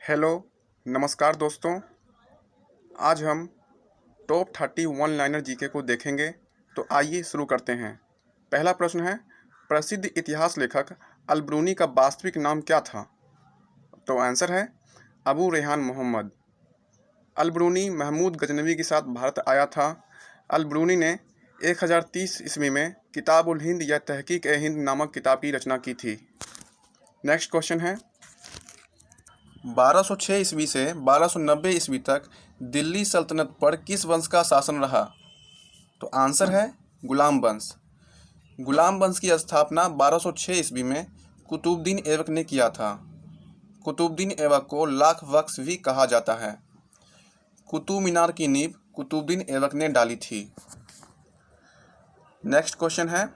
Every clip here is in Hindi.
हेलो, नमस्कार दोस्तों। आज हम टॉप 30 वन लाइनर जीके को देखेंगे। तो आइए शुरू करते हैं। पहला प्रश्न है, प्रसिद्ध इतिहास लेखक अल-ब्रूनी का वास्तविक नाम क्या था? तो आंसर है अबू रेहान मोहम्मद। अल-ब्रूनी महमूद गजनवी के साथ भारत आया था। अल-ब्रूनी ने 1030 ईस्वी में किताब उल हिंद या तहकीक ए हिंद नामक किताब की रचना की थी। नेक्स्ट क्वेश्चन है, 1206 ईस्वी से 1290 ईस्वी तक दिल्ली सल्तनत पर किस वंश का शासन रहा? तो आंसर है गुलाम वंश। गुलाम वंश की स्थापना 1206 ईस्वी में कुतुबुद्दीन ऐबक ने किया था। कुतुबुद्दीन ऐबक को लाख बख्श भी कहा जाता है। कुतुब मीनार की नींव कुतुबुद्दीन ऐबक ने डाली थी। नेक्स्ट क्वेश्चन है,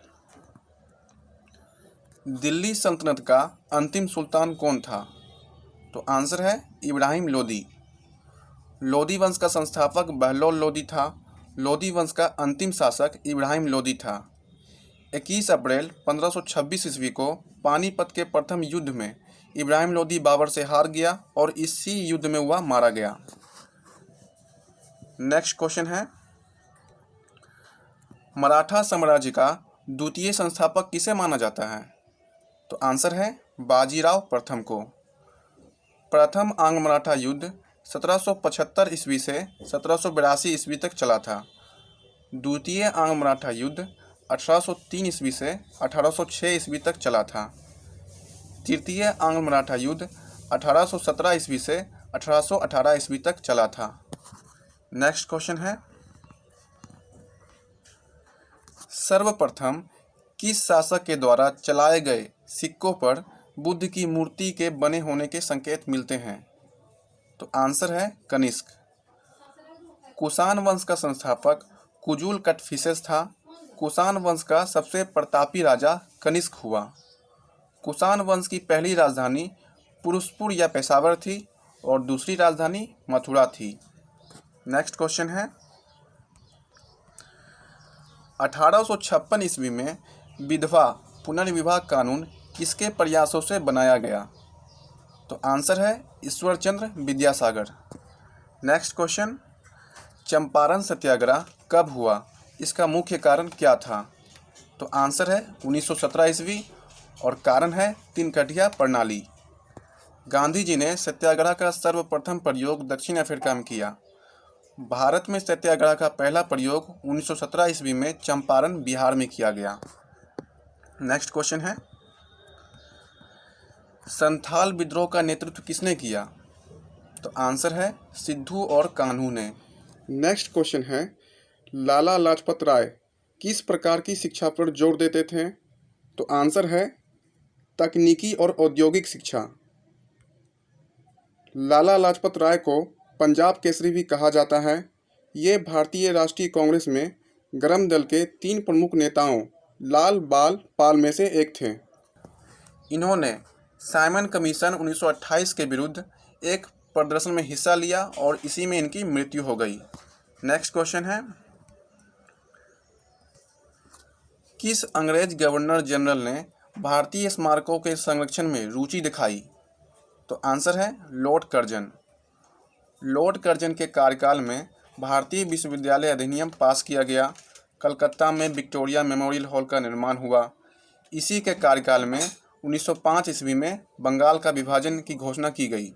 दिल्ली सल्तनत का अंतिम सुल्तान कौन था? तो आंसर है इब्राहिम लोदी। लोदी वंश का संस्थापक बहलोल लोदी था। लोदी वंश का अंतिम शासक इब्राहिम लोदी था। 21 अप्रैल 1526 ईस्वी को पानीपत के प्रथम युद्ध में इब्राहिम लोदी बाबर से हार गया और इसी युद्ध में वह मारा गया। नेक्स्ट क्वेश्चन है, मराठा साम्राज्य का द्वितीय संस्थापक किसे माना जाता है? तो आंसर है बाजीराव प्रथम को। प्रथम आंग्ल मराठा युद्ध 1775 ईस्वी से 1782 ईस्वी तक चला था। द्वितीय आंग्ल मराठा युद्ध 1803 ईस्वी से 1806 ईस्वी तक चला था। तृतीय आंग्ल मराठा युद्ध 1817 ईस्वी से 1818 ईस्वी तक चला था। नेक्स्ट क्वेश्चन है, सर्वप्रथम किस शासक के द्वारा चलाए गए सिक्कों पर बुद्ध की मूर्ति के बने होने के संकेत मिलते हैं? तो आंसर है कनिष्क। कुषाण वंश का संस्थापक कुजुल कटफिसेस था। कुषाण वंश का सबसे प्रतापी राजा कनिष्क हुआ। कुषाण वंश की पहली राजधानी पुरुषपुर या पेशावर थी और दूसरी राजधानी मथुरा थी। नेक्स्ट क्वेश्चन है, 1856 ईस्वी में विधवा पुनर्विवाह कानून किसके प्रयासों से बनाया गया? तो आंसर है ईश्वरचंद्र विद्यासागर। नेक्स्ट क्वेश्चन, चंपारण सत्याग्रह कब हुआ? इसका मुख्य कारण क्या था? तो आंसर है 1917 ईस्वी और कारण है तिनकटिया प्रणाली। गांधी जी ने सत्याग्रह का सर्वप्रथम प्रयोग दक्षिण अफ्रीका में किया। भारत में सत्याग्रह का पहला प्रयोग 1917 ईस्वी में चंपारण बिहार में किया गया। नेक्स्ट क्वेश्चन है, संथाल विद्रोह का नेतृत्व किसने किया? तो आंसर है सिद्धू और कान्हू ने। नेक्स्ट क्वेश्चन है, लाला लाजपत राय किस प्रकार की शिक्षा पर जोर देते थे? तो आंसर है तकनीकी और औद्योगिक शिक्षा। लाला लाजपत राय को पंजाब केसरी भी कहा जाता है। ये भारतीय राष्ट्रीय कांग्रेस में गरम दल के 3 प्रमुख नेताओं लाल बाल पाल में से एक थे। इन्होंने साइमन कमीशन 1928 के विरुद्ध एक प्रदर्शन में हिस्सा लिया और इसी में इनकी मृत्यु हो गई। नेक्स्ट क्वेश्चन है, किस अंग्रेज गवर्नर जनरल ने भारतीय स्मारकों के संरक्षण में रुचि दिखाई? तो आंसर है लॉर्ड कर्जन। लॉर्ड कर्जन के कार्यकाल में भारतीय विश्वविद्यालय अधिनियम पास किया गया। कलकत्ता में विक्टोरिया मेमोरियल हॉल का निर्माण हुआ। इसी के कार्यकाल में 1905 ईस्वी में बंगाल का विभाजन की घोषणा की गई।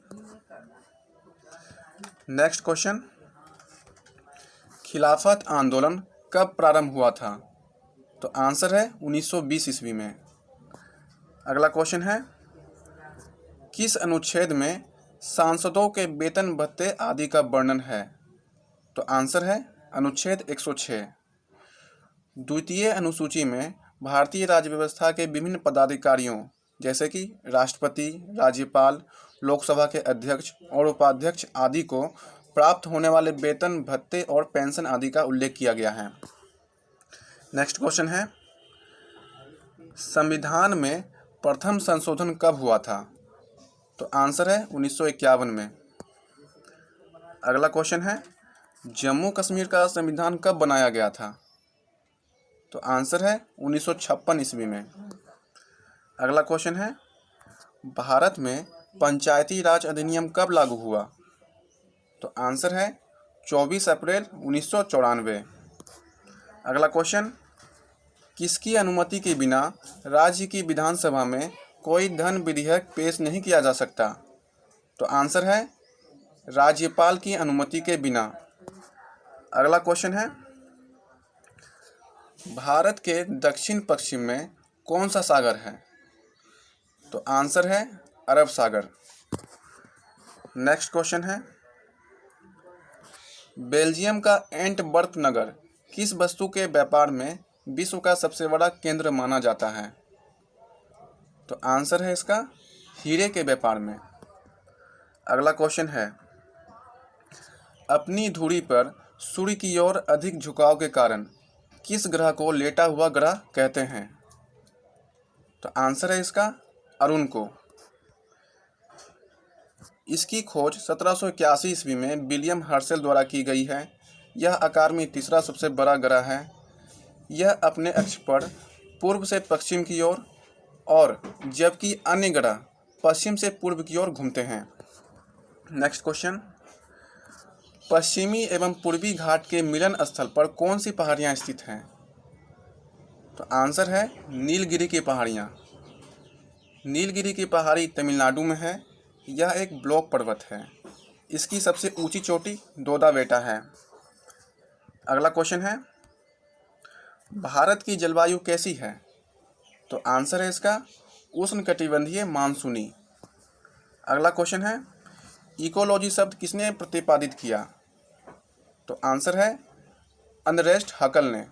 नेक्स्ट क्वेश्चन, खिलाफत आंदोलन कब प्रारंभ हुआ था? तो आंसर है 1920 ईस्वी में। अगला क्वेश्चन है, किस अनुच्छेद में सांसदों के वेतन भत्ते आदि का वर्णन है? तो आंसर है अनुच्छेद 106। द्वितीय अनुसूची में भारतीय राज्य व्यवस्था के विभिन्न पदाधिकारियों जैसे कि राष्ट्रपति, राज्यपाल, लोकसभा के अध्यक्ष और उपाध्यक्ष आदि को प्राप्त होने वाले वेतन भत्ते और पेंशन आदि का उल्लेख किया गया है। नेक्स्ट क्वेश्चन है, संविधान में प्रथम संशोधन कब हुआ था? तो आंसर है 1951 में। अगला क्वेश्चन है, जम्मू कश्मीर का संविधान कब बनाया गया था? तो आंसर है 1956 ईस्वी में। अगला क्वेश्चन है, भारत में पंचायती राज अधिनियम कब लागू हुआ? तो आंसर है 24 अप्रैल 1994। अगला क्वेश्चन, किसकी अनुमति के बिना राज्य की विधानसभा में कोई धन विधेयक पेश नहीं किया जा सकता? तो आंसर है राज्यपाल की अनुमति के बिना। अगला क्वेश्चन है, भारत के दक्षिण पश्चिम में कौन सा सागर है? तो आंसर है अरब सागर। नेक्स्ट क्वेश्चन है, बेल्जियम का एंटवर्प नगर किस वस्तु के व्यापार में विश्व का सबसे बड़ा केंद्र माना जाता है? तो आंसर है इसका हीरे के व्यापार में। अगला क्वेश्चन है, अपनी धुरी पर सूर्य की ओर अधिक झुकाव के कारण किस ग्रह को लेटा हुआ ग्रह कहते हैं? तो आंसर है इसका अरुण को। इसकी खोज 1781 ईस्वी में विलियम हर्शेल द्वारा की गई है। यह आकार में तीसरा सबसे बड़ा ग्रह है। यह अपने अक्ष पर पूर्व से पश्चिम की ओर और जबकि अन्य ग्रह पश्चिम से पूर्व की ओर घूमते हैं। नेक्स्ट क्वेश्चन, पश्चिमी एवं पूर्वी घाट के मिलन स्थल पर कौन सी पहाड़ियाँ स्थित हैं? तो आंसर है नीलगिरी की पहाड़ियाँ। नीलगिरी की पहाड़ी तमिलनाडु में है। यह एक ब्लॉक पर्वत है। इसकी सबसे ऊंची चोटी दोदा बेटा है। अगला क्वेश्चन है, भारत की जलवायु कैसी है? तो आंसर है इसका उष्णकटिबंधीय मानसूनी। अगला क्वेश्चन है, इकोलॉजी शब्द किसने प्रतिपादित किया? तो आंसर है अर्नेस्ट हकल ने।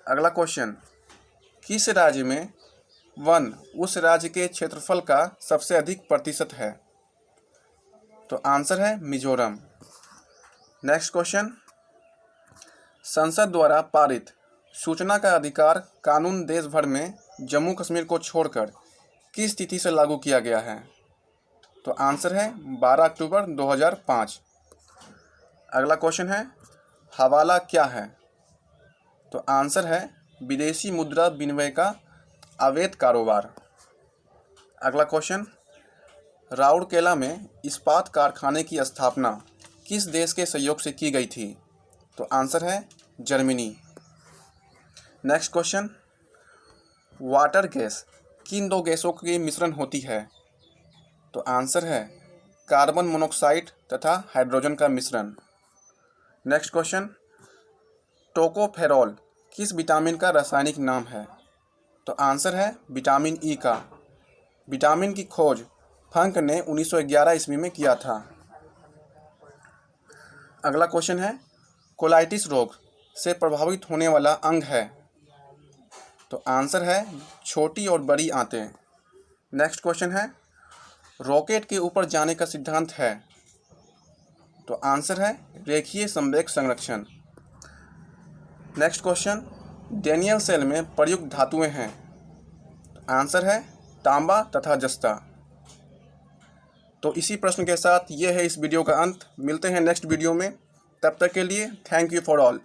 अगला क्वेश्चन, किस राज्य में वन उस राज्य के क्षेत्रफल का सबसे अधिक प्रतिशत है? तो आंसर है मिजोरम। नेक्स्ट क्वेश्चन, संसद द्वारा पारित सूचना का अधिकार कानून देश भर में जम्मू कश्मीर को छोड़कर किस तिथि से लागू किया गया है? तो आंसर है 12 अक्टूबर 2005। अगला क्वेश्चन है, हवाला क्या है? तो आंसर है विदेशी मुद्रा विनिमय का अवैध कारोबार। अगला क्वेश्चन, राउरकेला में इस्पात कारखाने की स्थापना किस देश के सहयोग से की गई थी? तो आंसर है Germany. Next question, water gas किन दो गैसों की मिश्रण होती है? तो आंसर है कार्बन मोनोऑक्साइड तथा हाइड्रोजन का मिश्रण। नेक्स्ट क्वेश्चन, टोकोफेरॉल किस विटामिन का रासायनिक नाम है? तो आंसर है विटामिन ई का। विटामिन की खोज फंक ने 1911 ईस्वी में किया था। अगला क्वेश्चन है, कोलाइटिस रोग से प्रभावित होने वाला अंग है? तो आंसर है छोटी और बड़ी आंतें। नेक्स्ट क्वेश्चन है, रॉकेट के ऊपर जाने का सिद्धांत है? तो आंसर है रेखीय संवेग संरक्षण। नेक्स्ट क्वेश्चन, डैनियल सेल में प्रयुक्त धातुएं हैं? तो आंसर है तांबा तथा जस्ता। तो इसी प्रश्न के साथ ये है इस वीडियो का अंत। मिलते हैं नेक्स्ट वीडियो में। तब तक के लिए थैंक यू फॉर ऑल।